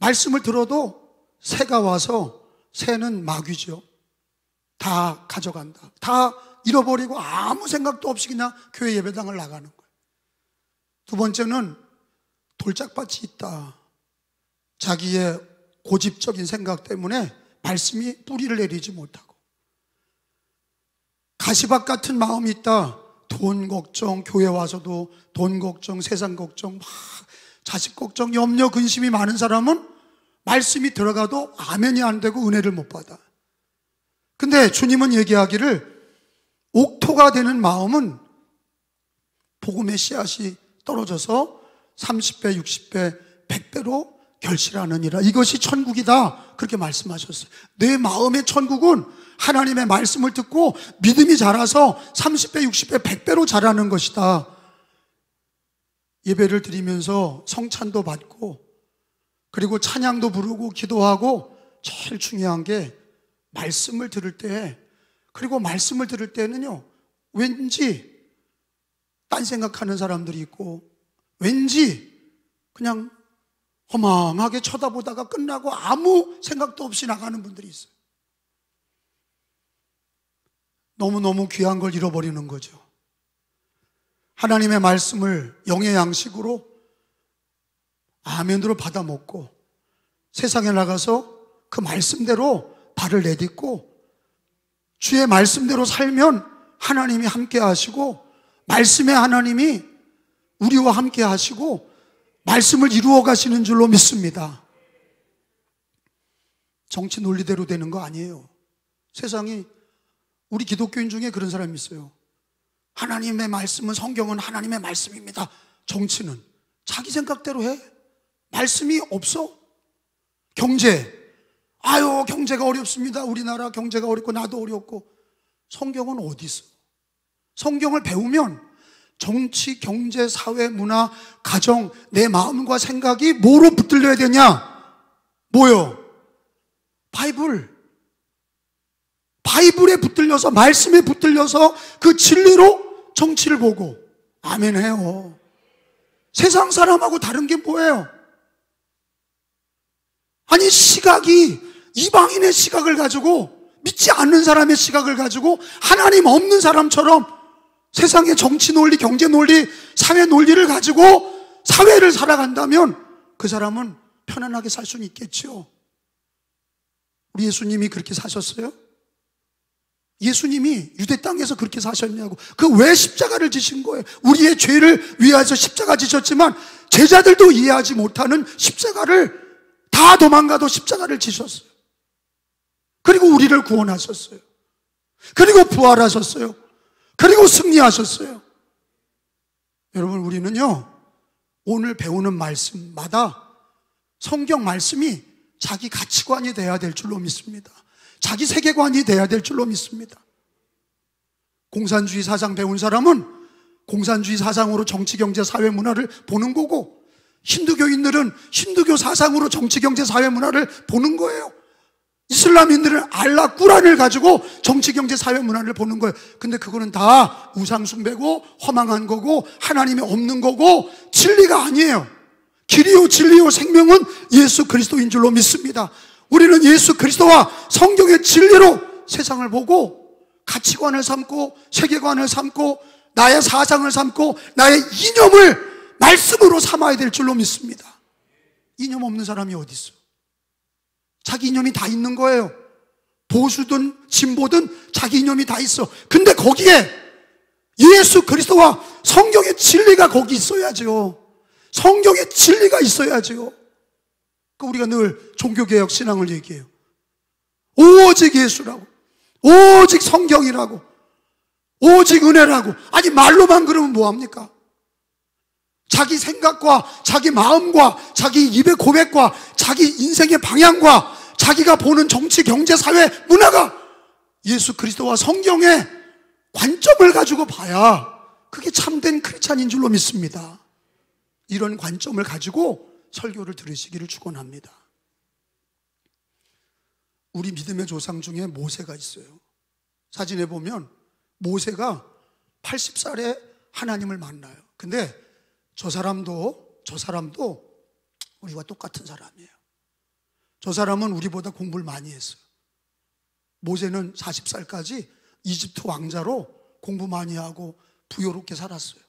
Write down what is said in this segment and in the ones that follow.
말씀을 들어도 새가 와서, 새는 마귀죠. 다 가져간다. 다 잃어버리고 아무 생각도 없이 그냥 교회 예배당을 나가는 거예요. 두 번째는 돌짝밭이 있다. 자기의 고집적인 생각 때문에 말씀이 뿌리를 내리지 못하고, 가시밭 같은 마음이 있다. 돈 걱정, 교회 와서도 돈 걱정, 세상 걱정, 막 자식 걱정, 염려, 근심이 많은 사람은 말씀이 들어가도 아멘이 안 되고 은혜를 못 받아. 근데 주님은 얘기하기를 옥토가 되는 마음은 복음의 씨앗이 떨어져서 30배, 60배, 100배로 결실하느니라. 이것이 천국이다. 그렇게 말씀하셨어요. 내 마음의 천국은 하나님의 말씀을 듣고 믿음이 자라서 30배, 60배, 100배로 자라는 것이다. 예배를 드리면서 성찬도 받고, 그리고 찬양도 부르고 기도하고, 제일 중요한 게 말씀을 들을 때, 그리고 말씀을 들을 때는요, 왠지 딴 생각하는 사람들이 있고, 왠지 그냥 허망하게 쳐다보다가 끝나고 아무 생각도 없이 나가는 분들이 있어요. 너무너무 귀한 걸 잃어버리는 거죠. 하나님의 말씀을 영의 양식으로 아멘으로 받아 먹고, 세상에 나가서 그 말씀대로 발을 내딛고 주의 말씀대로 살면 하나님이 함께 하시고, 말씀의 하나님이 우리와 함께 하시고 말씀을 이루어 가시는 줄로 믿습니다. 정치 논리대로 되는 거 아니에요. 세상이, 우리 기독교인 중에 그런 사람이 있어요. 하나님의 말씀은, 성경은 하나님의 말씀입니다. 정치는 자기 생각대로 해. 말씀이 없어. 경제, 아유 경제가 어렵습니다. 우리나라 경제가 어렵고 나도 어렵고. 성경은 어디 있어? 성경을 배우면 정치, 경제, 사회, 문화, 가정, 내 마음과 생각이 뭐로 붙들려야 되냐? 뭐요? 바이블에 붙들려서, 말씀에 붙들려서 그 진리로 정치를 보고 아멘 해요. 세상 사람하고 다른 게 뭐예요? 아니, 시각이 이방인의 시각을 가지고, 믿지 않는 사람의 시각을 가지고 하나님 없는 사람처럼 세상의 정치 논리, 경제 논리, 사회 논리를 가지고 사회를 살아간다면 그 사람은 편안하게 살 수는 있겠죠. 우리 예수님이 그렇게 사셨어요? 예수님이 유대 땅에서 그렇게 사셨냐고. 그 왜 십자가를 지신 거예요? 우리의 죄를 위하여서 십자가 지셨지만 제자들도 이해하지 못하는 십자가를, 다 도망가도 십자가를 지셨어요. 그리고 우리를 구원하셨어요. 그리고 부활하셨어요. 그리고 승리하셨어요. 여러분, 우리는요, 오늘 배우는 말씀마다 성경 말씀이 자기 가치관이 돼야 될 줄로 믿습니다. 자기 세계관이 돼야 될 줄로 믿습니다. 공산주의 사상 배운 사람은 공산주의 사상으로 정치, 경제, 사회, 문화를 보는 거고, 힌두교인들은 힌두교 사상으로 정치, 경제, 사회, 문화를 보는 거예요. 이슬람인들은 알라 꾸란을 가지고 정치, 경제, 사회, 문화를 보는 거예요. 근데 그거는 다 우상 숭배고 허망한 거고 하나님이 없는 거고 진리가 아니에요. 길이요 진리요 생명은 예수 그리스도인 줄로 믿습니다. 우리는 예수 그리스도와 성경의 진리로 세상을 보고 가치관을 삼고 세계관을 삼고 나의 사상을 삼고 나의 이념을 말씀으로 삼아야 될 줄로 믿습니다. 이념 없는 사람이 어디 있어? 자기 이념이 다 있는 거예요. 보수든 진보든 자기 이념이 다 있어. 근데 거기에 예수 그리스도와 성경의 진리가 거기 있어야죠. 성경의 진리가 있어야죠. 우리가 늘 종교개혁 신앙을 얘기해요. 오직 예수라고, 오직 성경이라고, 오직 은혜라고. 아니, 말로만 그러면 뭐합니까? 자기 생각과 자기 마음과 자기 입의 고백과 자기 인생의 방향과 자기가 보는 정치, 경제, 사회, 문화가 예수 그리스도와 성경의 관점을 가지고 봐야 그게 참된 크리스찬인 줄로 믿습니다. 이런 관점을 가지고 설교를 들으시기를 축원합니다. 우리 믿음의 조상 중에 모세가 있어요. 사진에 보면 모세가 80살에 하나님을 만나요. 근데 저 사람도 우리와 똑같은 사람이에요. 저 사람은 우리보다 공부를 많이 했어요. 모세는 40살까지 이집트 왕자로 공부 많이 하고 부유롭게 살았어요.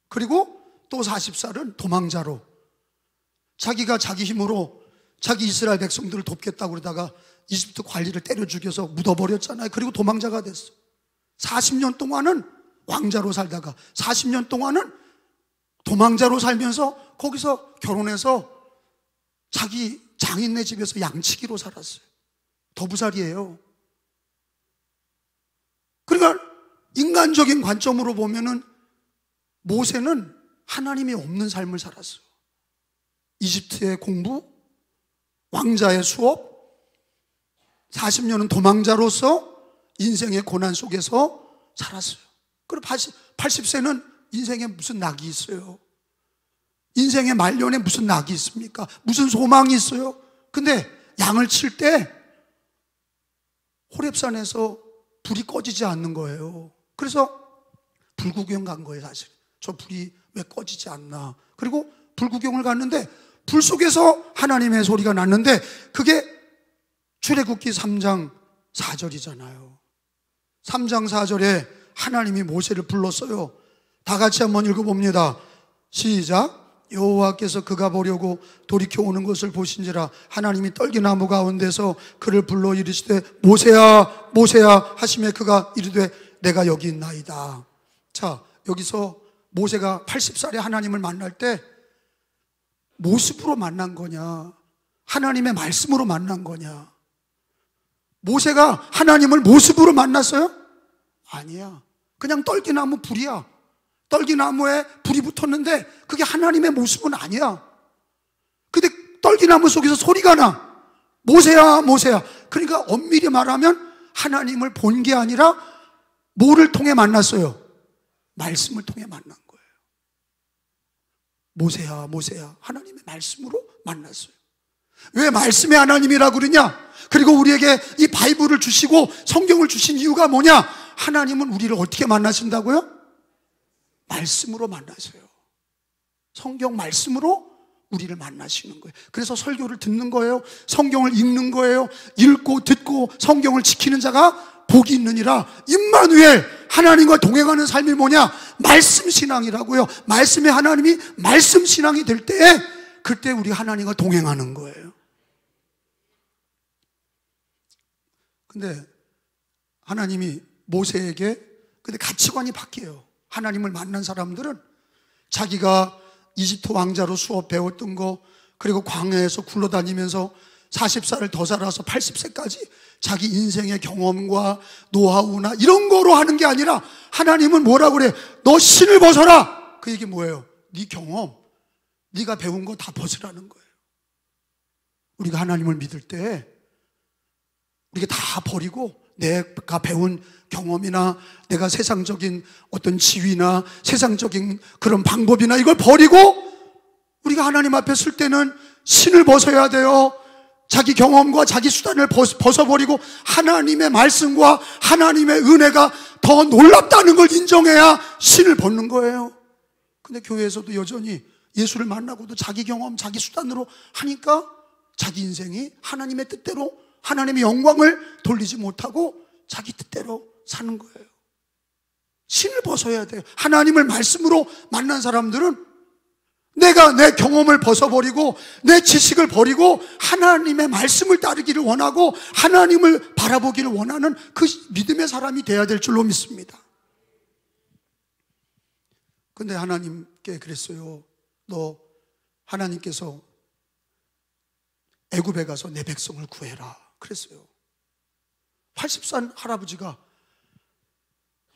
그리고 또 40살은 도망자로, 자기가 자기 힘으로 자기 이스라엘 백성들을 돕겠다고 그러다가 이집트 관리를 때려 죽여서 묻어버렸잖아요. 그리고 도망자가 됐어. 40년 동안은 왕자로 살다가 40년 동안은 도망자로 살면서 거기서 결혼해서 자기 장인네 집에서 양치기로 살았어요. 더부살이에요. 그러니까 인간적인 관점으로 보면은 모세는 하나님이 없는 삶을 살았어요. 이집트의 공부, 왕자의 수업, 40년은 도망자로서 인생의 고난 속에서 살았어요. 그리고 80세는 인생에 무슨 낙이 있어요? 인생의 말년에 무슨 낙이 있습니까? 무슨 소망이 있어요? 근데 양을 칠 때 호렙산에서 불이 꺼지지 않는 거예요. 그래서 불구경 간 거예요. 사실 저 불이 왜 꺼지지 않나. 그리고 불구경을 갔는데 불 속에서 하나님의 소리가 났는데 그게 출애굽기 3장 4절이잖아요 3장 4절에 하나님이 모세를 불렀어요. 다 같이 한번 읽어봅니다. 시작. 여호와께서 그가 보려고 돌이켜 오는 것을 보신지라 하나님이 떨기나무 가운데서 그를 불러 이르시되 모세야 모세야 하시매 그가 이르되 내가 여기 있나이다. 자, 여기서 모세가 80살에 하나님을 만날 때 모습으로 만난 거냐, 하나님의 말씀으로 만난 거냐? 모세가 하나님을 모습으로 만났어요? 아니야. 그냥 떨기나무 불이야. 떨기나무에 불이 붙었는데 그게 하나님의 모습은 아니야. 근데 떨기나무 속에서 소리가 나. 모세야 모세야. 그러니까 엄밀히 말하면 하나님을 본 게 아니라 뭐를 통해 만났어요? 말씀을 통해 만난 거예요. 모세야 모세야 하나님의 말씀으로 만났어요. 왜 말씀의 하나님이라고 그러냐? 그리고 우리에게 이 바이블을 주시고 성경을 주신 이유가 뭐냐? 하나님은 우리를 어떻게 만나신다고요? 말씀으로 만나세요. 성경 말씀으로 우리를 만나시는 거예요. 그래서 설교를 듣는 거예요. 성경을 읽는 거예요. 읽고 듣고 성경을 지키는 자가 복이 있느니라. 임마누엘, 하나님과 동행하는 삶이 뭐냐? 말씀 신앙이라고요. 말씀의 하나님이 말씀 신앙이 될 때에 그때 우리 하나님과 동행하는 거예요. 근데 하나님이 모세에게 근데 가치관이 바뀌어요. 하나님을 만난 사람들은 자기가 이집트 왕자로 수업 배웠던 거, 그리고 광야에서 굴러다니면서 40살을 더 살아서 80세까지 자기 인생의 경험과 노하우나 이런 거로 하는 게 아니라 하나님은 뭐라고 그래? 너 신을 벗어라. 그 얘기 뭐예요? 네 경험, 네가 배운 거 다 벗으라는 거예요. 우리가 하나님을 믿을 때 우리가 다 버리고 내가 배운 경험이나 내가 세상적인 어떤 지위나 세상적인 그런 방법이나 이걸 버리고 우리가 하나님 앞에 설 때는 신을 벗어야 돼요. 자기 경험과 자기 수단을 벗어버리고 하나님의 말씀과 하나님의 은혜가 더 놀랍다는 걸 인정해야 신을 벗는 거예요. 근데 교회에서도 여전히 예수를 만나고도 자기 경험, 자기 수단으로 하니까 자기 인생이 하나님의 뜻대로 하나님의 영광을 돌리지 못하고 자기 뜻대로 사는 거예요. 신을 벗어야 돼요. 하나님을 말씀으로 만난 사람들은 내가 내 경험을 벗어버리고 내 지식을 버리고 하나님의 말씀을 따르기를 원하고 하나님을 바라보기를 원하는 그 믿음의 사람이 돼야 될 줄로 믿습니다. 근데 하나님께 그랬어요. 너 하나님께서 애굽에 가서 내 백성을 구해라 그랬어요. 80살 할아버지가,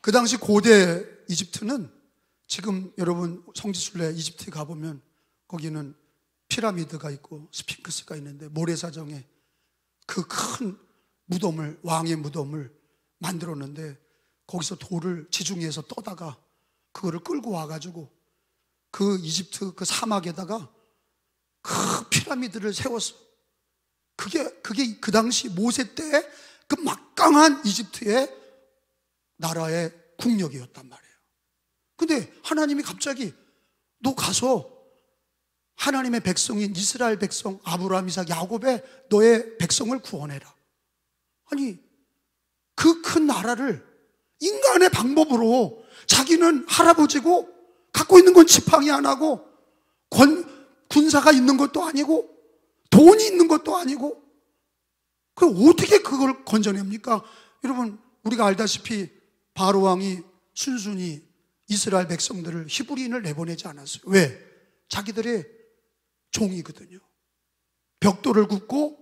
그 당시 고대 이집트는 지금 여러분 성지순례 이집트에 가보면 거기는 피라미드가 있고 스핑크스가 있는데 모래사정에 그 큰 무덤을, 왕의 무덤을 만들었는데 거기서 돌을 지중해에서 떠다가 그거를 끌고 와가지고 그 이집트 그 사막에다가 그 피라미드를 세웠어. 그게 그 당시 모세 때 그 막강한 이집트의 나라의 국력이었단 말이에요. 근데 하나님이 갑자기 너 가서 하나님의 백성인 이스라엘 백성 아브라함, 이삭, 야곱의 너의 백성을 구원해라. 아니, 그 큰 나라를 인간의 방법으로, 자기는 할아버지고 갖고 있는 건 지팡이 하나고 군사가 있는 것도 아니고 돈이 있는 것도 아니고, 그럼 어떻게 그걸 건져냅니까? 여러분, 우리가 알다시피 바로 왕이 순순히 이스라엘 백성들을, 히브리인을 내보내지 않았어요. 왜? 자기들의 종이거든요. 벽돌을 굽고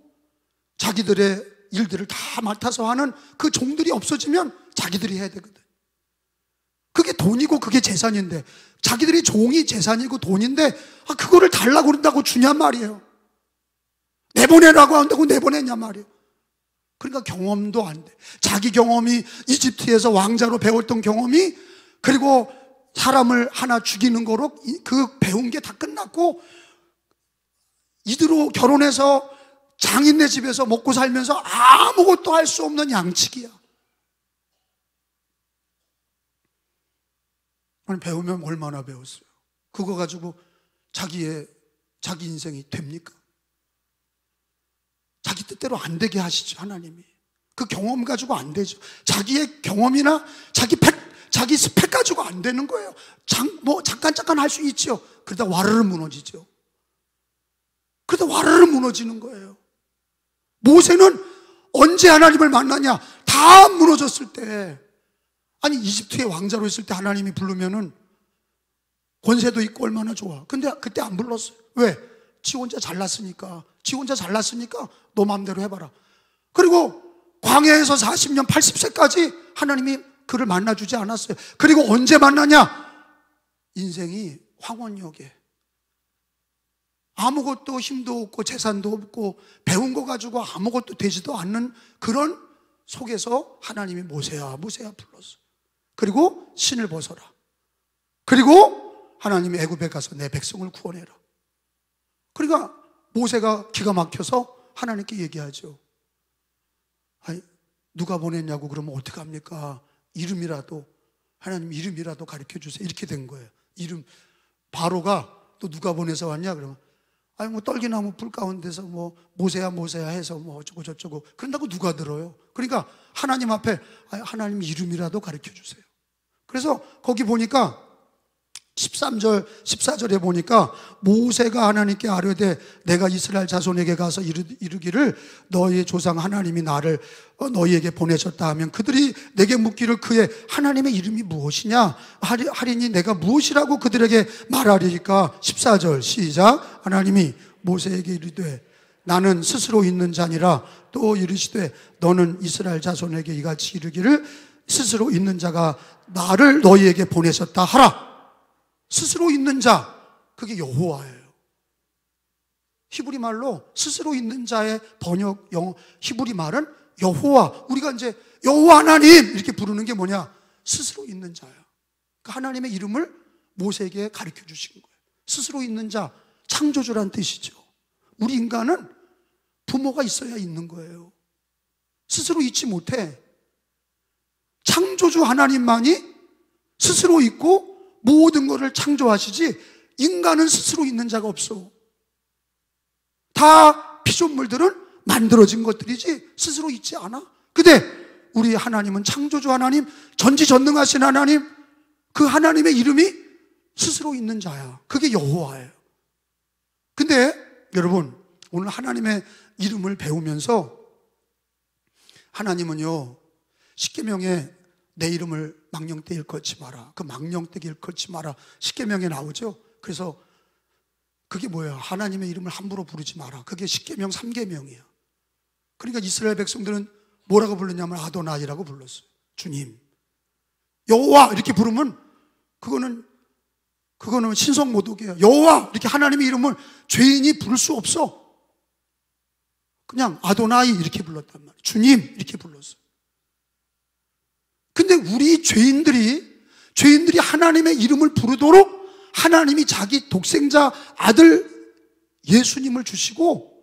자기들의 일들을 다 맡아서 하는 그 종들이 없어지면 자기들이 해야 되거든. 그게 돈이고 그게 재산인데, 자기들이 종이 재산이고 돈인데 그거를 달라고 그런다고 주냔 말이에요. 내보내라고 한다고 내보내냔 말이에요. 그러니까 경험도 안 돼. 자기 경험이, 이집트에서 왕자로 배웠던 경험이, 그리고 사람을 하나 죽이는 거로 그 배운 게 다 끝났고, 이대로 결혼해서 장인네 집에서 먹고 살면서 아무것도 할 수 없는 양치기야. 아니, 배우면 얼마나 배웠어요? 그거 가지고 자기 인생이 됩니까? 자기 뜻대로 안 되게 하시죠, 하나님이. 그 경험 가지고 안 되죠. 자기의 경험이나 자기 스펙 가지고 안 되는 거예요. 잠깐 할 수 있죠. 그러다 와르르 무너지죠. 그러다 와르르 무너지는 거예요. 모세는 언제 하나님을 만나냐? 다 무너졌을 때. 아니, 이집트의 왕자로 있을 때 하나님이 부르면은 권세도 있고 얼마나 좋아. 근데 그때 안 불렀어요. 왜? 지 혼자 잘났으니까. 너 마음대로 해봐라. 그리고 광야에서 40년 80세까지 하나님이 그를 만나주지 않았어요. 그리고 언제 만나냐? 인생이 황혼역에 아무것도 힘도 없고 재산도 없고 배운 거 가지고 아무것도 되지도 않는 그런 속에서 하나님이 모세야 불렀어요. 그리고 신을 벗어라. 그리고 하나님이 애굽에 가서 내 백성을 구원해라. 그러니까 모세가 기가 막혀서 하나님께 얘기하죠. 아니, 누가 보냈냐고 그러면 어떡합니까? 하나님 이름이라도 가르쳐 주세요. 이렇게 된 거예요. 이름. 바로가 또 누가 보내서 왔냐 그러면, 아니 뭐 떨기나무 불 가운데서 뭐 모세야 해서 뭐 어쩌고 저쩌고 그런다고 누가 들어요? 그러니까 하나님 앞에 하나님 이름이라도 가르쳐 주세요. 그래서 거기 보니까 13절 14절에 보니까 모세가 하나님께 아뢰되 내가 이스라엘 자손에게 가서 이르기를 너희의 조상 하나님이 나를 너희에게 보내셨다 하면 그들이 내게 묻기를 그의 하나님의 이름이 무엇이냐 하리니 내가 무엇이라고 그들에게 말하리까. 14절 시작. 하나님이 모세에게 이르되 나는 스스로 있는 자니라. 또 이르시되 너는 이스라엘 자손에게 이같이 이르기를 스스로 있는 자가 나를 너희에게 보내셨다 하라. 스스로 있는 자, 그게 여호와예요. 히브리 말로 스스로 있는 자의 번역 히브리 말은 여호와. 우리가 이제 여호와 하나님 이렇게 부르는 게 뭐냐? 스스로 있는 자야. 그러니까 하나님의 이름을 모세에게 가르쳐 주신 거예요. 스스로 있는 자, 창조주란 뜻이죠. 우리 인간은 부모가 있어야 있는 거예요. 스스로 있지 못해. 창조주 하나님만이 스스로 있고 모든 것을 창조하시지 인간은 스스로 있는 자가 없어. 다 피조물들은 만들어진 것들이지 스스로 있지 않아. 근데 우리 하나님은 창조주 하나님, 전지전능하신 하나님, 그 하나님의 이름이 스스로 있는 자야. 그게 여호와예요. 근데 여러분, 오늘 하나님의 이름을 배우면서 하나님은요, 십계명에 내 이름을 망령되이 일컫지 마라. 그 망령되게 일컫지 마라. 십계명에 나오죠. 그래서 그게 뭐야? 하나님의 이름을 함부로 부르지 마라. 그게 십계명 3계명이야. 그러니까 이스라엘 백성들은 뭐라고 불렀냐면 아도나이라고 불렀어요. 주님, 여호와 이렇게 부르면 그거는 신성모독이에요. 여호와 이렇게 하나님의 이름을 죄인이 부를 수 없어. 그냥 아도나이 이렇게 불렀단 말이에요. 주님 이렇게 불렀어요. 근데 우리 죄인들이 하나님의 이름을 부르도록 하나님이 자기 독생자 아들 예수님을 주시고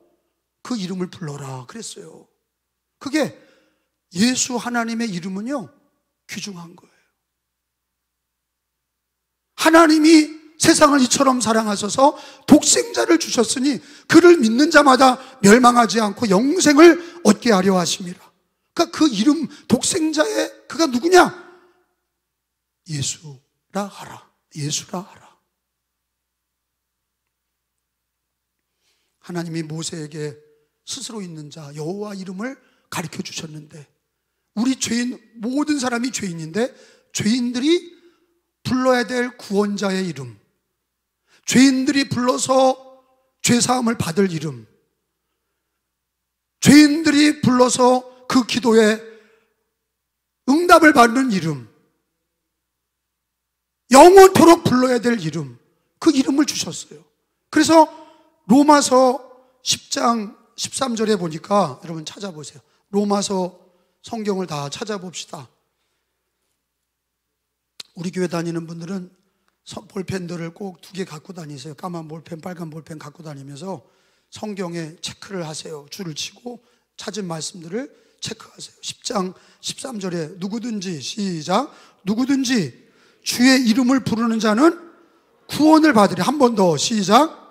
그 이름을 불러라 그랬어요. 그게 예수 하나님의 이름은요, 귀중한 거예요. 하나님이 세상을 이처럼 사랑하셔서 독생자를 주셨으니 그를 믿는 자마다 멸망하지 않고 영생을 얻게 하려 하심이라. 그러니까 그 이름 독생자의 그가 누구냐? 예수라 하라. 예수라 하라. 하나님이 모세에게 스스로 있는 자 여호와 이름을 가르쳐 주셨는데, 우리 죄인, 모든 사람이 죄인인데 죄인들이 불러야 될 구원자의 이름, 죄인들이 불러서 죄사함을 받을 이름, 죄인들이 불러서 그 기도에 응답을 받는 이름, 영원토록 불러야 될 이름, 그 이름을 주셨어요. 그래서 로마서 10장 13절에 보니까, 여러분 찾아보세요. 로마서 성경을 다 찾아봅시다. 우리 교회 다니는 분들은 볼펜들을 꼭 2개 갖고 다니세요. 까만 볼펜, 빨간 볼펜 갖고 다니면서 성경에 체크를 하세요. 줄을 치고 찾은 말씀들을 체크하세요. 10장 13절에 누구든지, 시작, 누구든지 주의 이름을 부르는 자는 구원을 받으리. 한 번 더, 시작,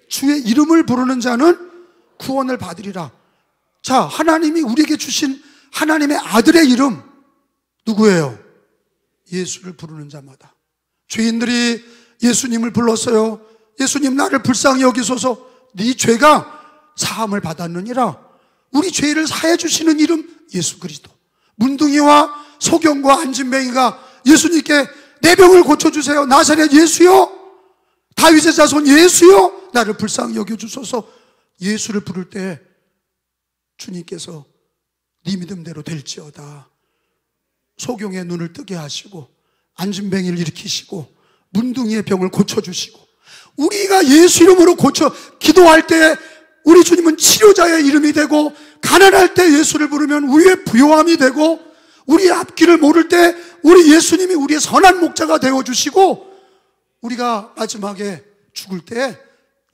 주의 이름을 부르는 자는 구원을 받으리라. 자, 하나님이 우리에게 주신 하나님의 아들의 이름 누구예요? 예수를 부르는 자마다. 죄인들이 예수님을 불렀어요. 예수님, 나를 불쌍히 여기소서, 네 죄가 사함을 받았느니라. 우리 죄를 사해 주시는 이름 예수 그리스도. 문둥이와 소경과 안진뱅이가 예수님께 내 병을 고쳐주세요, 나사렛 예수요, 다윗의 자손 예수요, 나를 불쌍히 여겨주소서. 예수를 부를 때 주님께서 네 믿음대로 될지어다, 소경의 눈을 뜨게 하시고 안진뱅이를 일으키시고 문둥이의 병을 고쳐주시고, 우리가 예수 이름으로 기도할 때 우리 주님은 치료자의 이름이 되고, 가난할 때 예수를 부르면 우리의 부요함이 되고, 우리의 앞길을 모를 때 우리 예수님이 우리의 선한 목자가 되어주시고, 우리가 마지막에 죽을 때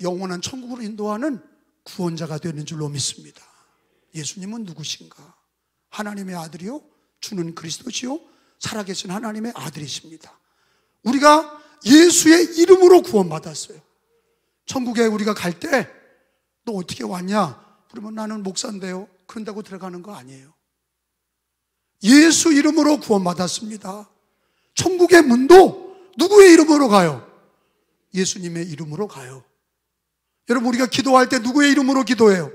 영원한 천국으로 인도하는 구원자가 되는 줄로 믿습니다. 예수님은 누구신가? 하나님의 아들이요, 주는 그리스도시요, 살아계신 하나님의 아들이십니다. 우리가 예수의 이름으로 구원받았어요. 천국에 우리가 갈 때 너 어떻게 왔냐? 그러면 나는 목사인데요, 그런다고 들어가는 거 아니에요. 예수 이름으로 구원받았습니다. 천국의 문도 누구의 이름으로 가요? 예수님의 이름으로 가요. 여러분, 우리가 기도할 때 누구의 이름으로 기도해요?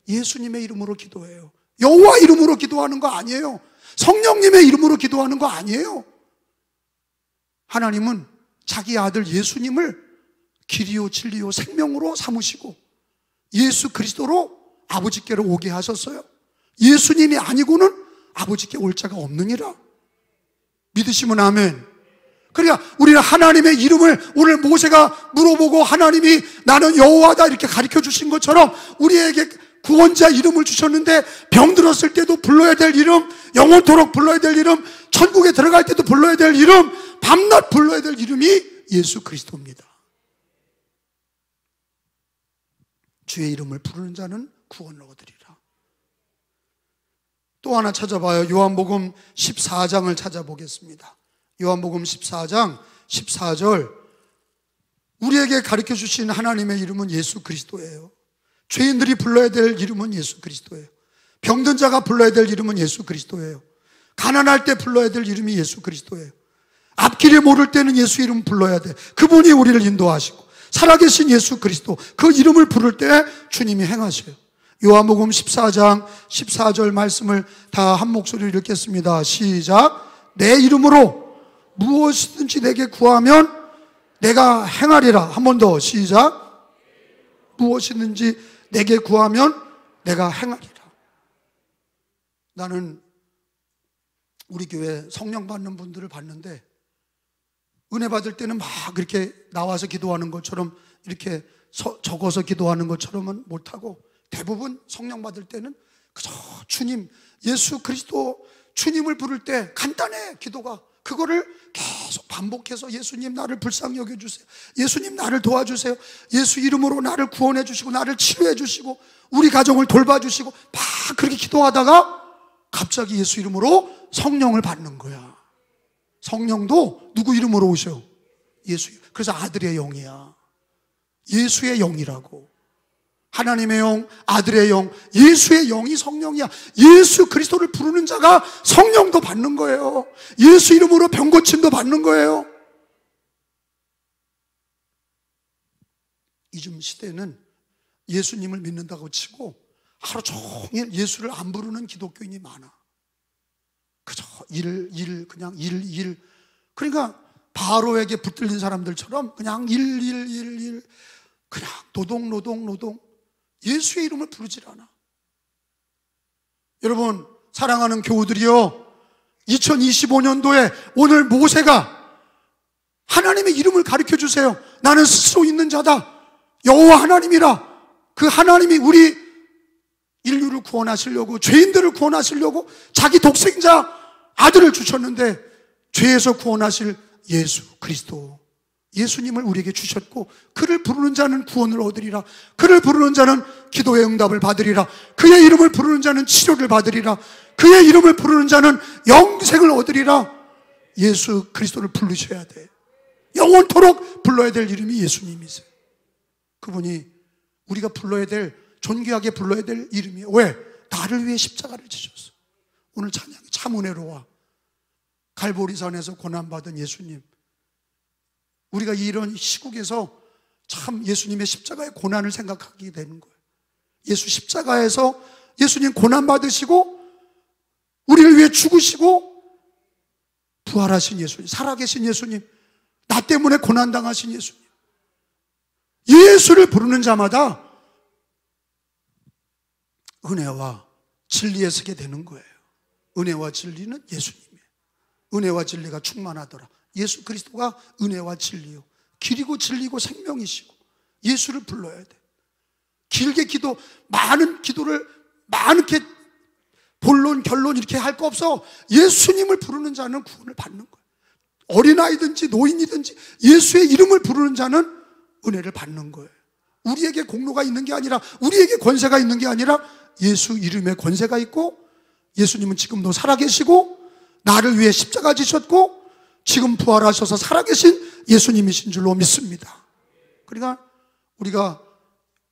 예수님의 이름으로 기도해요. 여호와 이름으로 기도하는 거 아니에요. 성령님의 이름으로 기도하는 거 아니에요. 하나님은 자기 아들 예수님을 길이요 진리요 생명으로 삼으시고 예수 그리스도로 아버지께로 오게 하셨어요. 예수님이 아니고는 아버지께 올 자가 없느니라. 믿으시면 아멘. 그러니까 우리는 하나님의 이름을, 오늘 모세가 물어보고 하나님이 나는 여호와다 이렇게 가르쳐 주신 것처럼 우리에게 구원자 이름을 주셨는데, 병들었을 때도 불러야 될 이름, 영원토록 불러야 될 이름, 천국에 들어갈 때도 불러야 될 이름, 밤낮 불러야 될 이름이 예수 그리스도입니다. 주의 이름을 부르는 자는 구원을 얻으리라. 또 하나 찾아봐요. 요한복음 14장을 찾아보겠습니다. 요한복음 14장 14절, 우리에게 가르쳐 주신 하나님의 이름은 예수 그리스도예요. 죄인들이 불러야 될 이름은 예수 그리스도예요. 병든 자가 불러야 될 이름은 예수 그리스도예요. 가난할 때 불러야 될 이름이 예수 그리스도예요. 앞길을 모를 때는 예수 이름 불러야 돼. 그분이 우리를 인도하시고, 살아계신 예수 그리스도, 그 이름을 부를 때 주님이 행하셔요. 요한복음 14장 14절 말씀을 다 한 목소리로 읽겠습니다. 시작. 내 이름으로 무엇이든지 내게 구하면 내가 행하리라. 한 번 더, 시작. 무엇이든지 내게 구하면 내가 행하리라. 나는 우리 교회 성령 받는 분들을 봤는데, 은혜 받을 때는 막 이렇게 나와서 기도하는 것처럼, 이렇게 적어서 기도하는 것처럼은 못하고, 대부분 성령 받을 때는 그저 주님, 예수 그리스도 주님을 부를 때 간단해, 기도가. 그거를 계속 반복해서 예수님 나를 불쌍히 여겨주세요, 예수님 나를 도와주세요, 예수 이름으로 나를 구원해 주시고 나를 치료해 주시고 우리 가정을 돌봐주시고, 막 그렇게 기도하다가 갑자기 예수 이름으로 성령을 받는 거야. 성령도 누구 이름으로 오셔? 예수. 그래서 아들의 영이야. 예수의 영이라고. 하나님의 영, 아들의 영, 예수의 영이 성령이야. 예수 그리스도를 부르는 자가 성령도 받는 거예요. 예수 이름으로 병 고침도 받는 거예요. 요즘 시대는 예수님을 믿는다고 치고 하루 종일 예수를 안 부르는 기독교인이 많아. 그저 그냥 일. 그러니까 바로에게 붙들린 사람들처럼 그냥 일. 그냥 노동. 예수의 이름을 부르질 않아. 여러분, 사랑하는 교우들이요, 2025년도에 오늘 모세가 하나님의 이름을 가르쳐 주세요. 나는 스스로 있는 자다. 여호와 하나님이라. 그 하나님이 우리 인류를 구원하시려고, 죄인들을 구원하시려고 자기 독생자 아들을 주셨는데, 죄에서 구원하실 예수 그리스도, 예수님을 우리에게 주셨고, 그를 부르는 자는 구원을 얻으리라. 그를 부르는 자는 기도의 응답을 받으리라. 그의 이름을 부르는 자는 치료를 받으리라. 그의 이름을 부르는 자는 영생을 얻으리라. 예수 그리스도를 부르셔야 돼. 영원토록 불러야 될 이름이 예수님이세요. 그분이 우리가 불러야 될, 존귀하게 불러야 될 이름이에요. 왜? 나를 위해 십자가를 지셨어. 오늘 찬양이 참 은혜로워. 갈보리산에서 고난받은 예수님. 우리가 이런 시국에서 참 예수님의 십자가의 고난을 생각하게 되는 거예요. 예수 십자가에서 예수님 고난받으시고 우리를 위해 죽으시고 부활하신 예수님, 살아계신 예수님, 나 때문에 고난당하신 예수님. 예수를 부르는 자마다 은혜와 진리에 서게 되는 거예요. 은혜와 진리는 예수님이에요. 은혜와 진리가 충만하더라. 예수 그리스도가 은혜와 진리요, 길이고 진리고 생명이시고, 예수를 불러야 돼. 길게 기도, 많은 기도를 많게 본론 결론 이렇게 할 거 없어. 예수님을 부르는 자는 구원을 받는 거예요. 어린아이든지 노인이든지 예수의 이름을 부르는 자는 은혜를 받는 거예요. 우리에게 공로가 있는 게 아니라, 우리에게 권세가 있는 게 아니라 예수 이름에 권세가 있고, 예수님은 지금도 살아계시고 나를 위해 십자가 지셨고 지금 부활하셔서 살아계신 예수님이신 줄로 믿습니다. 그러니까 우리가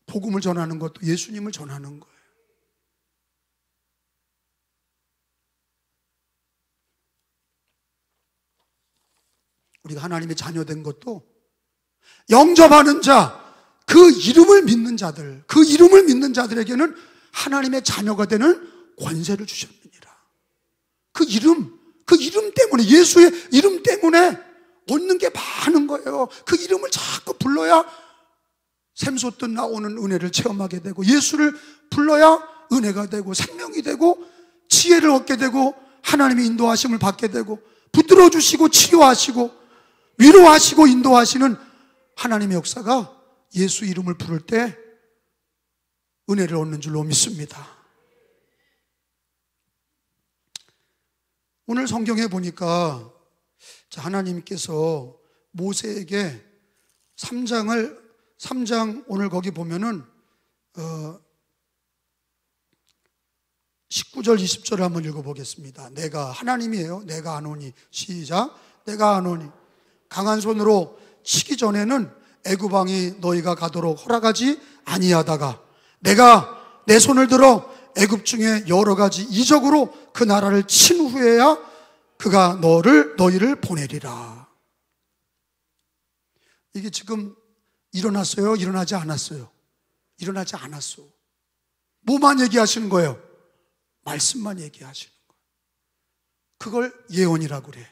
복음을 전하는 것도 예수님을 전하는 거예요. 우리가 하나님의 자녀된 것도 영접하는 자, 그 이름을 믿는 자들, 그 이름을 믿는 자들에게는 하나님의 자녀가 되는 권세를 주셨느니라. 그 이름 때문에, 예수의 이름 때문에 얻는 게 많은 거예요. 그 이름을 자꾸 불러야 샘솟듯 나오는 은혜를 체험하게 되고, 예수를 불러야 은혜가 되고 생명이 되고 지혜를 얻게 되고 하나님의 인도하심을 받게 되고, 붙들어 주시고 치료하시고 위로하시고 인도하시는 하나님의 역사가 예수 이름을 부를 때 은혜를 얻는 줄로 믿습니다. 오늘 성경에 보니까 하나님께서 모세에게 3장 오늘 거기 보면은 19절 20절을 한번 읽어보겠습니다. 내가 하나님이에요. 내가 하노니. 시작. 내가 하노니. 강한 손으로 치기 전에는 애굽 왕이 너희가 가도록 허락하지 아니하다가 내가 내 손을 들어 애굽 중에 여러 가지 이적으로 그 나라를 친 후에야 그가 너희를 보내리라. 이게 지금 일어났어요? 일어나지 않았어요? 일어나지 않았어. 뭐만 얘기하시는 거예요? 말씀만 얘기하시는 거예요. 그걸 예언이라고 그래.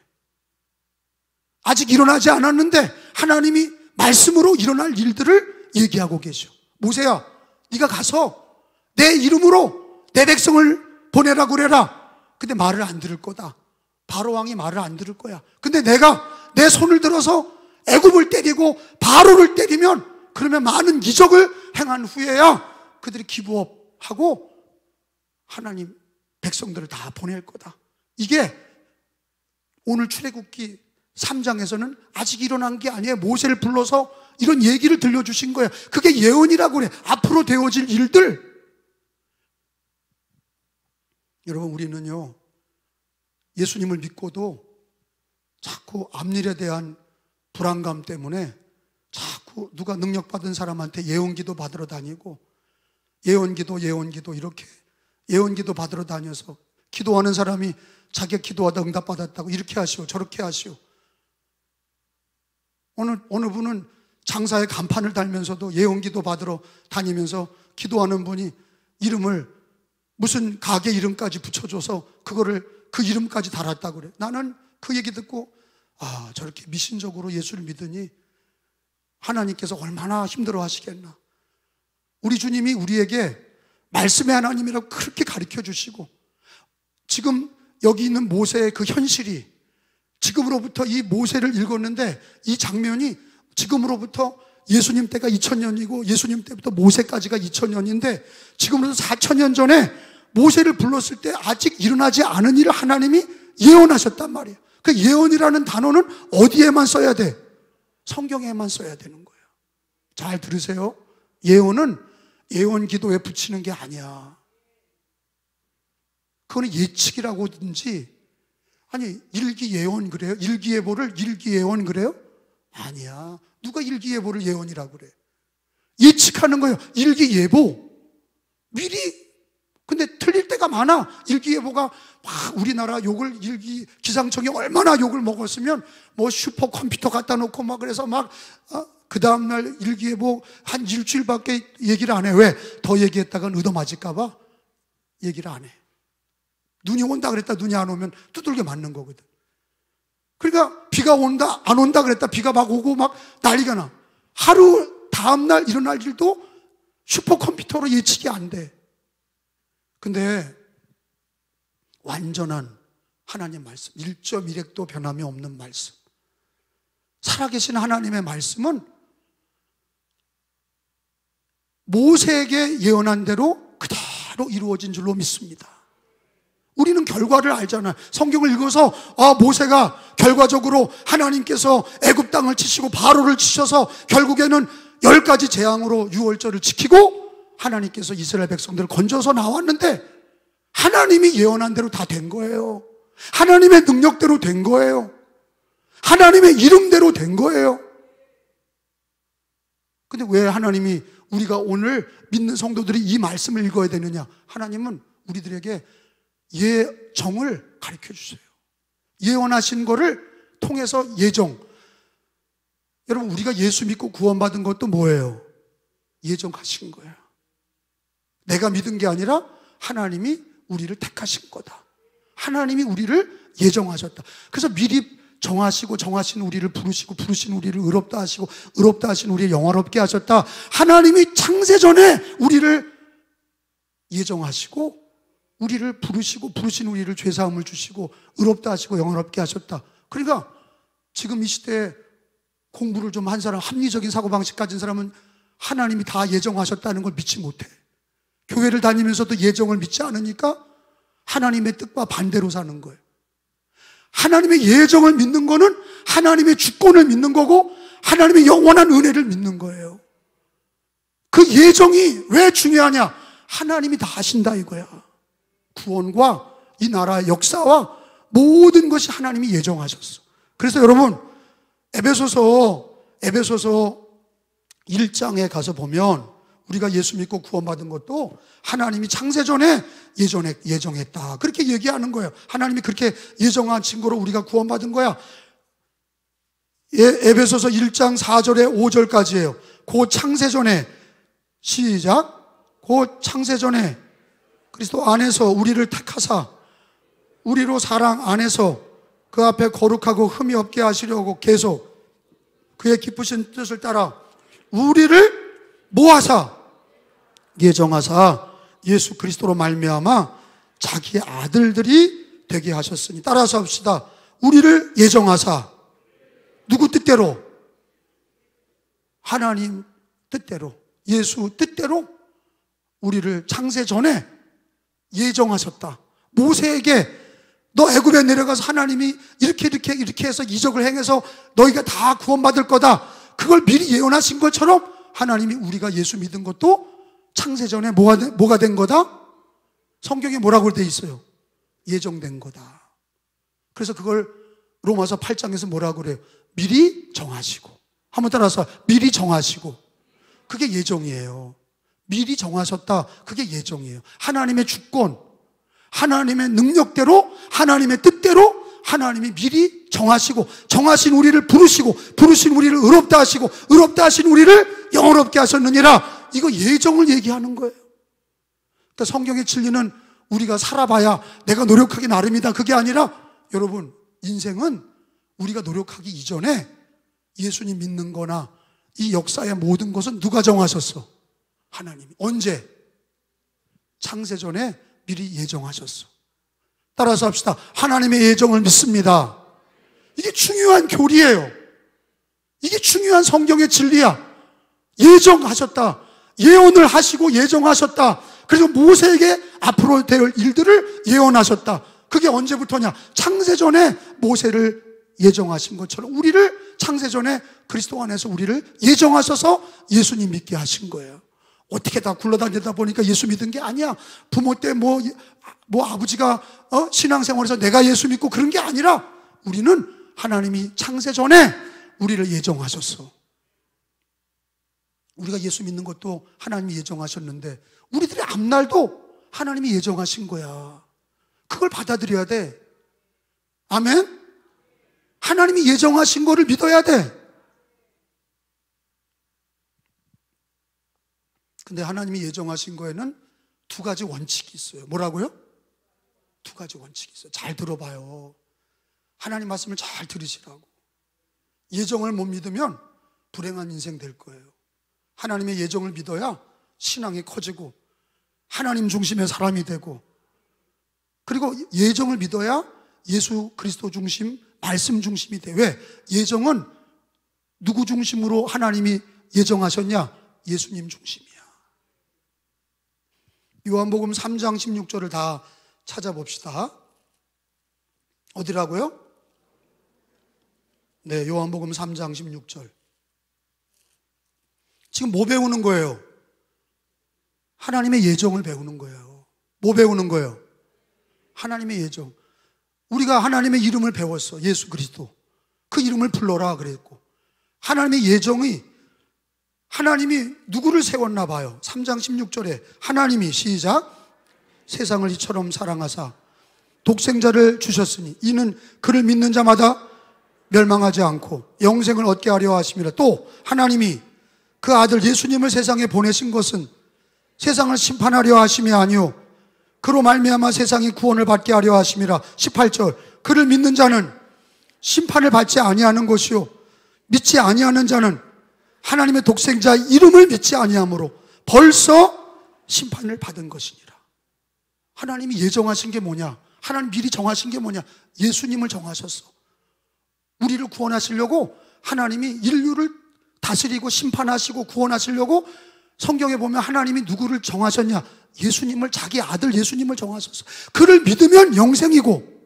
아직 일어나지 않았는데 하나님이 말씀으로 일어날 일들을 얘기하고 계셔. 모세야, 네가 가서 내 이름으로 내 백성을 보내라고 그래라. 근데 말을 안 들을 거다. 바로 왕이 말을 안 들을 거야. 근데 내가 내 손을 들어서 애굽을 때리고 바로를 때리면, 그러면 많은 기적을 행한 후에야 그들이 기부업하고 하나님 백성들을 다 보낼 거다. 이게 오늘 출애굽기 3장에서는 아직 일어난 게 아니에요. 모세를 불러서 이런 얘기를 들려주신 거예요. 그게 예언이라고 그래. 앞으로 되어질 일들. 여러분, 우리는요, 예수님을 믿고도 자꾸 앞일에 대한 불안감 때문에 자꾸 누가 능력받은 사람한테 예언기도 받으러 다니고 예언기도 이렇게 예언기도 받으러 다녀서 기도하는 사람이 자기가 기도하다 응답받았다고 이렇게 하시오 저렇게 하시오. 어느 분은 장사에 간판을 달면서도 예언기도 받으러 다니면서 기도하는 분이 이름을 무슨 가게 이름까지 붙여줘서 그 이름까지 달았다고 그래. 나는 그 얘기 듣고 저렇게 미신적으로 예수를 믿으니 하나님께서 얼마나 힘들어 하시겠나. 우리 주님이 우리에게 말씀의 하나님이라고 그렇게 가르쳐 주시고 지금 여기 있는 모세의 그 현실이 지금으로부터 이 모세를 읽었는데 이 장면이 지금으로부터 예수님 때가 2000년이고 예수님 때부터 모세까지가 2000년인데 지금으로부터 4000년 전에 모세를 불렀을 때 아직 일어나지 않은 일을 하나님이 예언하셨단 말이에요. 그 예언이라는 단어는 어디에만 써야 돼? 성경에만 써야 되는 거예요. 잘 들으세요. 예언은 예언 기도에 붙이는 게 아니야. 그거는 예측이라고든지 아니 일기예언 그래요? 일기예보를 일기예언 그래요? 아니야. 누가 일기예보를 예언이라고 그래? 예측하는 거예요. 일기예보. 미리. 근데 틀릴 때가 많아. 일기예보가 막 우리나라 욕을 기상청이 얼마나 욕을 먹었으면 뭐 슈퍼컴퓨터 갖다 놓고 막 그래서 막 그 다음날 일기예보 한 일주일밖에 얘기를 안 해. 왜? 더 얘기했다가 얻어맞을까 봐 얘기를 안 해. 눈이 온다 그랬다 눈이 안 오면 두들겨 맞는 거거든. 그러니까 비가 온다 안 온다 그랬다 비가 막 오고 막 난리가 나. 하루 다음날 일어날 일도 슈퍼컴퓨터로 예측이 안 돼. 근데 완전한 하나님 말씀 1.1핵도 변함이 없는 말씀 살아계신 하나님의 말씀은 모세에게 예언한 대로 그대로 이루어진 줄로 믿습니다. 우리는 결과를 알잖아요. 성경을 읽어서 모세가 결과적으로 하나님께서 애굽 땅을 치시고 바로를 치셔서 결국에는 10가지 재앙으로 유월절을 지키고 하나님께서 이스라엘 백성들을 건져서 나왔는데 하나님이 예언한 대로 다 된 거예요. 하나님의 능력대로 된 거예요. 하나님의 이름대로 된 거예요. 근데 왜 하나님이 우리가 오늘 믿는 성도들이 이 말씀을 읽어야 되느냐? 하나님은 우리들에게 예정을 가르쳐 주세요. 예언하신 거를 통해서 예정. 여러분 우리가 예수 믿고 구원받은 것도 뭐예요? 예정하신 거예요. 내가 믿은 게 아니라 하나님이 우리를 택하신 거다. 하나님이 우리를 예정하셨다. 그래서 미리 정하신 우리를 부르신 우리를 의롭다 하시고 의롭다 하신 우리를 영화롭게 하셨다. 하나님이 창세전에 우리를 예정하시고 우리를 부르신 우리를 죄사함을 주시고 의롭다 하시고 영화롭게 하셨다. 그러니까 지금 이 시대에 공부를 좀 한 사람, 합리적인 사고방식 가진 사람은 하나님이 다 예정하셨다는 걸 믿지 못해. 교회를 다니면서도 예정을 믿지 않으니까 하나님의 뜻과 반대로 사는 거예요. 하나님의 예정을 믿는 거는 하나님의 주권을 믿는 거고 하나님의 영원한 은혜를 믿는 거예요. 그 예정이 왜 중요하냐? 하나님이 다 하신다 이거야. 구원과 이 나라의 역사와 모든 것이 하나님이 예정하셨어. 그래서 여러분 에베소서 1장에 가서 보면 우리가 예수 믿고 구원받은 것도 하나님이 창세전에 예정했다. 그렇게 얘기하는 거예요. 하나님이 그렇게 예정하신 거로 우리가 구원받은 거야. 에베소서 1장 4절에 5절까지예요. 그 창세전에 시작. 그 창세전에 그리스도 안에서 우리를 택하사 우리로 사랑 안에서 그 앞에 거룩하고 흠이 없게 하시려고 계속 그의 기쁘신 뜻을 따라 우리를 모아사 예정하사 예수 그리스도로 말미암아 자기의 아들들이 되게 하셨으니 따라서 합시다. 우리를 예정하사 누구 뜻대로? 하나님 뜻대로 예수 뜻대로 우리를 창세 전에 예정하셨다. 모세에게 너 애굽에 내려가서 하나님이 이렇게 해서 이적을 행해서 너희가 다 구원받을 거다. 그걸 미리 예언하신 것처럼 하나님이 우리가 예수 믿은 것도 창세전에 뭐가 된 거다? 성경에 뭐라고 돼 있어요? 예정된 거다. 그래서 그걸 로마서 8장에서 뭐라고 그래요? 미리 정하시고, 한번 따라서 미리 정하시고, 그게 예정이에요. 미리 정하셨다, 그게 예정이에요. 하나님의 주권, 하나님의 능력대로, 하나님의 뜻대로 하나님이 미리 정하시고, 정하신 우리를 부르시고, 부르신 우리를 의롭다 하시고, 의롭다 하신 우리를 영원롭게 하셨느니라. 이거 예정을 얘기하는 거예요. 그러니까 성경의 진리는 우리가 살아봐야 내가 노력하기 나름이다, 그게 아니라, 여러분, 인생은 우리가 노력하기 이전에 예수님 믿는 거나 이 역사의 모든 것은 누가 정하셨어? 하나님이. 언제? 창세전에 미리 예정하셨어. 따라서 합시다. 하나님의 예정을 믿습니다. 이게 중요한 교리예요. 이게 중요한 성경의 진리야. 예정하셨다. 예언을 하시고 예정하셨다. 그리고 모세에게 앞으로 될 일들을 예언하셨다. 그게 언제부터냐? 창세전에 모세를 예정하신 것처럼 우리를 창세전에 그리스도 안에서 우리를 예정하셔서 예수님 믿게 하신 거예요. 어떻게 다 굴러다니다 보니까 예수 믿은 게 아니야. 부모 때 아버지가 신앙생활에서 내가 예수 믿고 그런 게 아니라 우리는 하나님이 창세전에 우리를 예정하셨어. 우리가 예수 믿는 것도 하나님이 예정하셨는데 우리들의 앞날도 하나님이 예정하신 거야. 그걸 받아들여야 돼. 아멘? 하나님이 예정하신 거를 믿어야 돼. 근데 하나님이 예정하신 거에는 두 가지 원칙이 있어요. 뭐라고요? 두 가지 원칙이 있어요. 잘 들어봐요. 하나님 말씀을 잘 들으시라고. 예정을 못 믿으면 불행한 인생 될 거예요. 하나님의 예정을 믿어야 신앙이 커지고 하나님 중심의 사람이 되고, 그리고 예정을 믿어야 예수 그리스도 중심, 말씀 중심이 돼. 왜? 예정은 누구 중심으로 하나님이 예정하셨냐? 예수님 중심이야. 요한복음 3장 16절을 다 찾아봅시다. 어디라고요? 네, 요한복음 3장 16절. 지금 뭐 배우는 거예요? 하나님의 예정을 배우는 거예요. 뭐 배우는 거예요? 하나님의 예정. 우리가 하나님의 이름을 배웠어. 예수 그리스도. 그 이름을 불러라 그랬고, 하나님의 예정이, 하나님이 누구를 세웠나 봐요. 3장 16절에 하나님이, 시작, 세상을 이처럼 사랑하사 독생자를 주셨으니 이는 그를 믿는 자마다 멸망하지 않고 영생을 얻게 하려 하심이라. 또 하나님이 그 아들 예수님을 세상에 보내신 것은 세상을 심판하려 하심이 아니요 그로 말미암아 세상이 구원을 받게 하려 하심이라. 18절, 그를 믿는 자는 심판을 받지 아니하는 것이요 믿지 아니하는 자는 하나님의 독생자 이름을 믿지 아니하므로 벌써 심판을 받은 것이니라. 하나님이 예정하신 게 뭐냐? 하나님 미리 정하신 게 뭐냐? 예수님을 정하셨어. 우리를 구원하시려고 하나님이 인류를 다스리고 심판하시고 구원하시려고 성경에 보면 하나님이 누구를 정하셨냐? 예수님을, 자기 아들 예수님을 정하셨어. 그를 믿으면 영생이고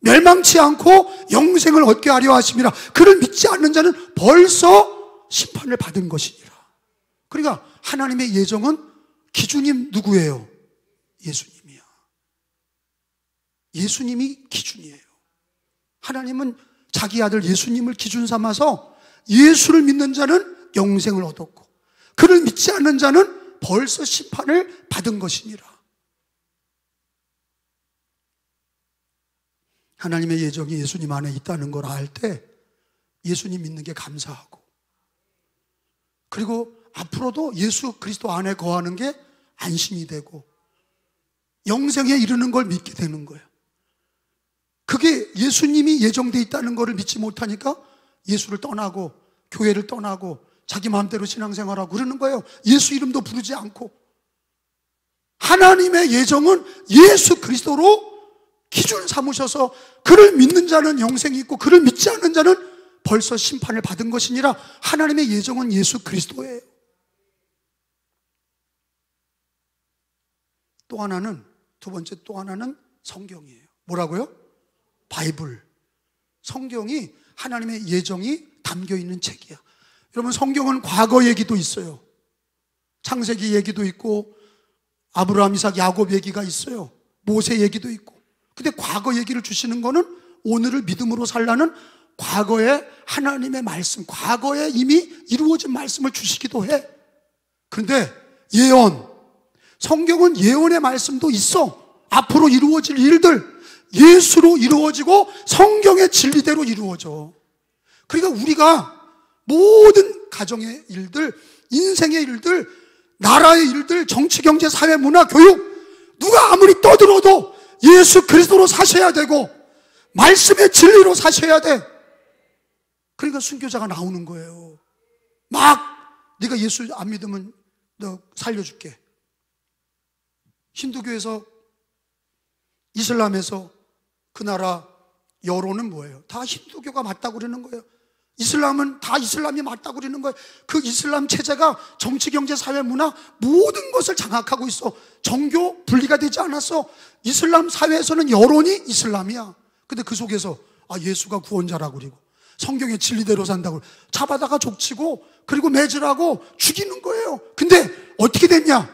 멸망치 않고 영생을 얻게 하려 하심이라. 그를 믿지 않는 자는 벌써 심판을 받은 것이니라. 그러니까 하나님의 예정은 기준이 누구예요? 예수님이야. 예수님이 기준이에요. 하나님은 자기 아들 예수님을 기준 삼아서 예수를 믿는 자는 영생을 얻었고 그를 믿지 않는 자는 벌써 심판을 받은 것이니라. 하나님의 예정이 예수님 안에 있다는 걸 알 때 예수님 믿는 게 감사하고, 그리고 앞으로도 예수 그리스도 안에 거하는 게 안심이 되고 영생에 이르는 걸 믿게 되는 거예요. 그게 예수님이 예정되어 있다는 것을 믿지 못하니까 예수를 떠나고 교회를 떠나고 자기 마음대로 신앙생활하고 그러는 거예요. 예수 이름도 부르지 않고. 하나님의 예정은 예수 그리스도로 기준 삼으셔서 그를 믿는 자는 영생이 있고 그를 믿지 않는 자는 벌써 심판을 받은 것이니라. 하나님의 예정은 예수 그리스도예요. 또 하나는, 두 번째 또 하나는 성경이에요. 뭐라고요? 바이블. 성경이 하나님의 예정이 담겨 있는 책이야. 여러분, 성경은 과거 얘기도 있어요. 창세기 얘기도 있고 아브라함, 이삭, 야곱 얘기가 있어요. 모세 얘기도 있고. 근데 과거 얘기를 주시는 거는 오늘을 믿음으로 살라는 과거에 하나님의 말씀, 과거에 이미 이루어진 말씀을 주시기도 해. 그런데 예언, 성경은 예언의 말씀도 있어. 앞으로 이루어질 일들, 예수로 이루어지고 성경의 진리대로 이루어져. 그러니까 우리가 모든 가정의 일들, 인생의 일들, 나라의 일들, 정치, 경제, 사회, 문화, 교육, 누가 아무리 떠들어도 예수 그리스도로 사셔야 되고 말씀의 진리로 사셔야 돼. 그러니까 순교자가 나오는 거예요. 막 네가 예수 안 믿으면 너 살려줄게. 힌두교에서, 이슬람에서 그 나라 여론은 뭐예요? 다 힌두교가 맞다고 그러는 거예요. 이슬람은 다 이슬람이 맞다고 그러는 거예요. 그 이슬람 체제가 정치, 경제, 사회, 문화 모든 것을 장악하고 있어. 종교 분리가 되지 않았어. 이슬람 사회에서는 여론이 이슬람이야. 근데 그 속에서 예수가 구원자라고 그러고 성경의 진리대로 산다고 잡아다가 족치고 그리고 매질하고 죽이는 거예요. 근데 어떻게 됐냐?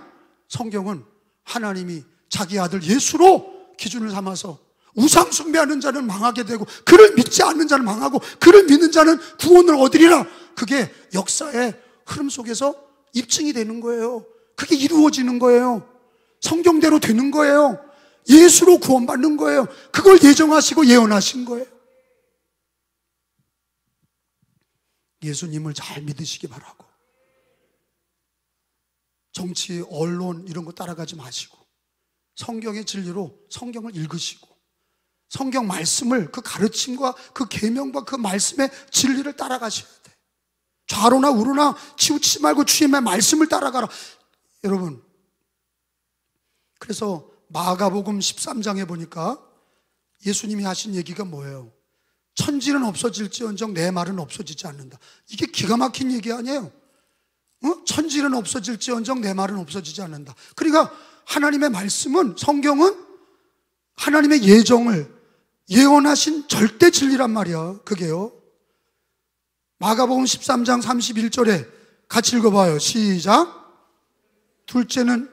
성경은 하나님이 자기 아들 예수로 기준을 삼아서 우상 숭배하는 자는 망하게 되고 그를 믿지 않는 자는 망하고 그를 믿는 자는 구원을 얻으리라. 그게 역사의 흐름 속에서 입증이 되는 거예요. 그게 이루어지는 거예요. 성경대로 되는 거예요. 예수로 구원받는 거예요. 그걸 예정하시고 예언하신 거예요. 예수님을 잘 믿으시기 바라고, 정치, 언론 이런 거 따라가지 마시고 성경의 진리로 성경을 읽으시고 성경 말씀을, 그 가르침과 그 계명과 그 말씀의 진리를 따라가셔야 돼. 좌로나 우로나 치우치지 말고 주님의 말씀을 따라가라. 여러분, 그래서 마가복음 13장에 보니까 예수님이 하신 얘기가 뭐예요? 천지는 없어질지언정 내 말은 없어지지 않는다. 이게 기가 막힌 얘기 아니에요? 천지는 없어질지언정 내 말은 없어지지 않는다. 그러니까 하나님의 말씀은, 성경은 하나님의 예정을 예언하신 절대 진리란 말이야. 그게요. 마가복음 13장 31절에 같이 읽어봐요. 시작. 둘째는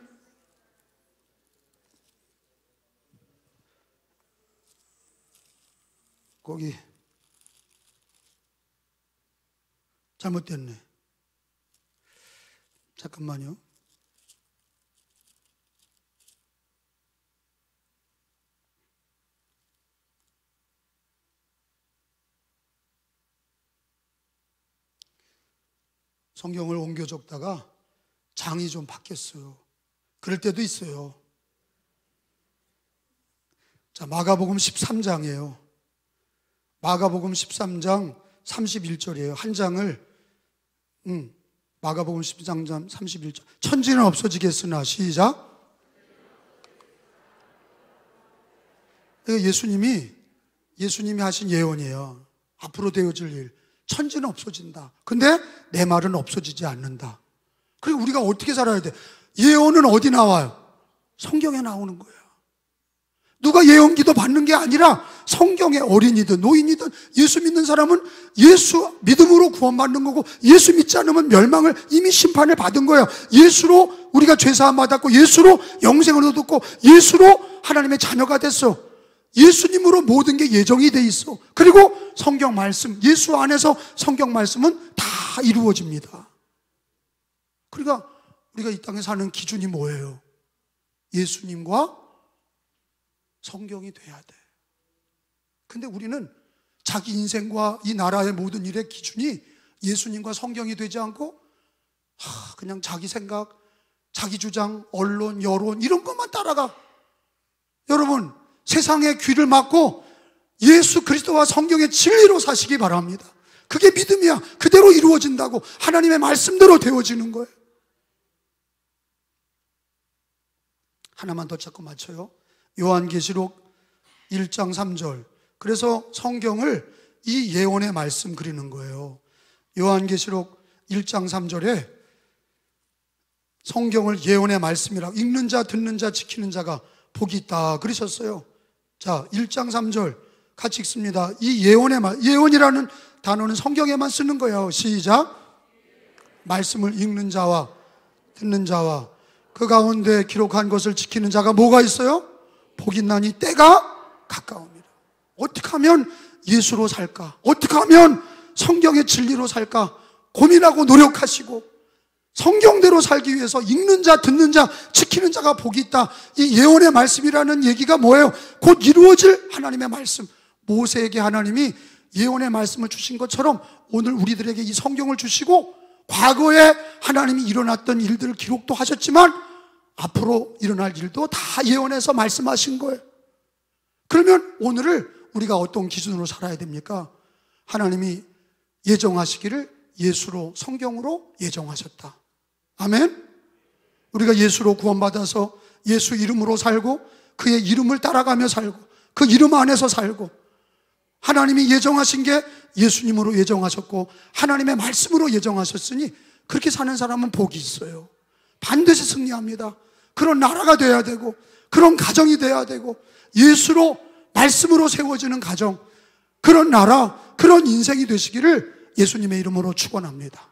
거기 잘못됐네. 잠깐만요. 성경을 옮겨 적다가 장이 좀 바뀌었어요. 그럴 때도 있어요. 자, 마가복음 13장이에요. 마가복음 13장 31절이에요. 한 장을, 마가복음 13장 31절. 천지는 없어지겠으나, 시작. 이거 예수님이 하신 예언이에요. 앞으로 되어질 일. 천지는 없어진다. 근데 내 말은 없어지지 않는다. 그리고 우리가 어떻게 살아야 돼? 예언은 어디 나와요? 성경에 나오는 거예요. 누가 예언기도 받는 게 아니라 성경의 어린이든 노인이든 예수 믿는 사람은 예수 믿음으로 구원받는 거고, 예수 믿지 않으면 멸망을 이미 심판을 받은 거예요. 예수로 우리가 죄사함 받았고, 예수로 영생을 얻었고, 예수로 하나님의 자녀가 됐어. 예수님으로 모든 게 예정이 돼 있어. 그리고 성경 말씀, 예수 안에서 성경 말씀은 다 이루어집니다. 그러니까 우리가 이 땅에 사는 기준이 뭐예요? 예수님과 성경이 돼야 돼. 근데 우리는 자기 인생과 이 나라의 모든 일의 기준이 예수님과 성경이 되지 않고 그냥 자기 생각, 자기 주장, 언론, 여론 이런 것만 따라가. 여러분, 세상의 귀를 막고 예수 그리스도와 성경의 진리로 사시기 바랍니다. 그게 믿음이야. 그대로 이루어진다고. 하나님의 말씀대로 되어지는 거예요. 하나만 더 찾고 맞춰요. 요한계시록 1장 3절. 그래서 성경을 이 예언의 말씀 그리는 거예요. 요한계시록 1장 3절에 성경을 예언의 말씀이라고, 읽는 자, 듣는 자, 지키는 자가 복이 있다 그러셨어요. 자, 1장 3절 같이 읽습니다. 이 예언이라는 단어는 성경에만 쓰는 거예요. 시작. 말씀을 읽는 자와 듣는 자와 그 가운데 기록한 것을 지키는 자가 뭐가 있어요? 복이 있나니 때가 가까웁니다. 어떻게 하면 예수로 살까? 어떻게 하면 성경의 진리로 살까? 고민하고 노력하시고 성경대로 살기 위해서 읽는 자, 듣는 자, 지키는 자가 복이 있다. 이 예언의 말씀이라는 얘기가 뭐예요? 곧 이루어질 하나님의 말씀. 모세에게 하나님이 예언의 말씀을 주신 것처럼 오늘 우리들에게 이 성경을 주시고 과거에 하나님이 일어났던 일들을 기록도 하셨지만 앞으로 일어날 일도 다 예언해서 말씀하신 거예요. 그러면 오늘을 우리가 어떤 기준으로 살아야 됩니까? 하나님이 예정하시기를 예수로, 성경으로 예정하셨다. 아멘? 우리가 예수로 구원받아서 예수 이름으로 살고 그의 이름을 따라가며 살고 그 이름 안에서 살고 하나님이 예정하신 게 예수님으로 예정하셨고 하나님의 말씀으로 예정하셨으니 그렇게 사는 사람은 복이 있어요. 반드시 승리합니다. 그런 나라가 돼야 되고 그런 가정이 돼야 되고 예수로 말씀으로 세워지는 가정, 그런 나라, 그런 인생이 되시기를 예수님의 이름으로 축원합니다.